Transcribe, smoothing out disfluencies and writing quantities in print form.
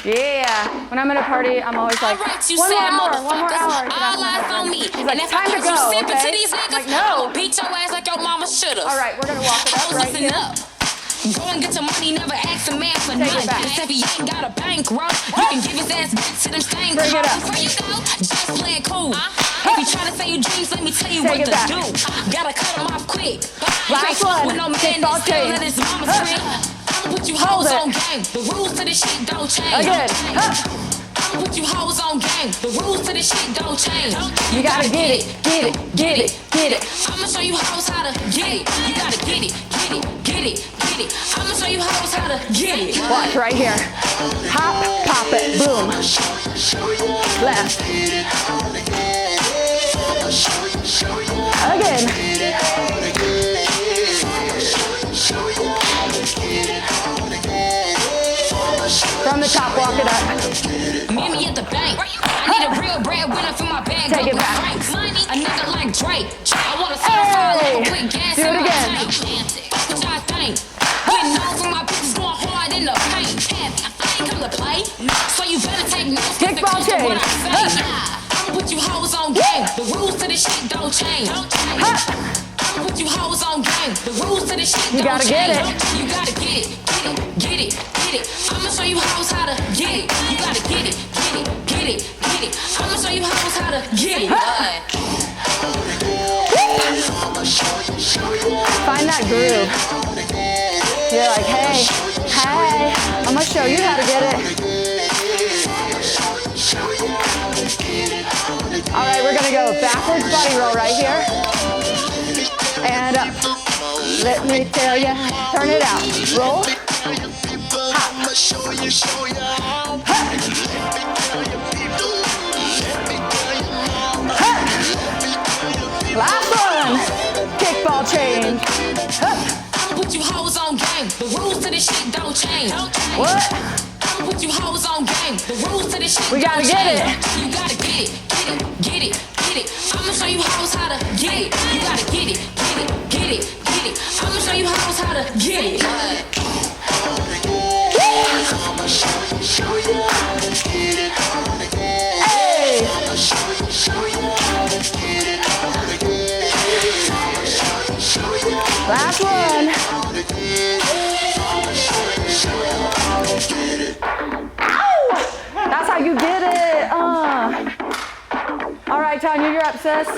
Yeah. When I'm at a party, I'm always like, one more hour. All eyes on me. He's like, time to go, okay? I'm like, no. Beat your ass like your mama should've. All right, we're going to walk it up right here. Go and get your money, never ask a man for nothing. Except he ain't got a bankroll. You can give his ass back to them same Bring it up. Before you go, just play it cool. If you try to say your dreams, let me tell you Take what it to back. do. Gotta cut them off quick. Last one. With no man Kickball that's still change. at his mama's crib. I'ma put you hoes on game. The rules to this shit don't change. Again. I'ma put you hoes on game. The rules to this shit don't change. You gotta get it, get it, get it, get it. I'ma show you hoes how to get it. You gotta get it, get it, get it, get it. I'ma show you hoes how to get it. Watch right here. Hop, pop it, boom. Left. Again. From the top, walk it up. Meet me at the bank. I need a real breadwinner for my bag. Take it back. A nigga like Drake. I want a certified like a quick gas Do in it my again. tank. What y'all think? Getting on for my bitches going hard in the paint. I ain't come to play, so you better take notes. Kickball change. I'ma put you hoes on game. The rules to this shit don't change. I'ma put you hoes on game. The rules to this shit You don't gotta change. get it. You gotta get it, get it, get it, get it. I'ma show you hoes how to get it. You gotta get it, get it, get it, get it. I'ma show you hoes how to get it. Find that groove. You're like, hey, I'm gonna show you how to get it. All right, we're gonna go backwards body roll right here. And up. Let me tell you, turn it out. Roll. Hop. Last one. Kickball change. I'ma put you hoes on game. The rules to this shit don't change. What? I'ma put you hoes on game. The rules to this shit We gotta don't get change. it. You gotta get it, get it, get it, get it. I'ma show you hoes how to get it. You gotta get it, get it, get it, get it. I'ma show you hoes how to get it. Hey. Last one. Ow! That's how you get it. All right, Tanya, you're up, sis.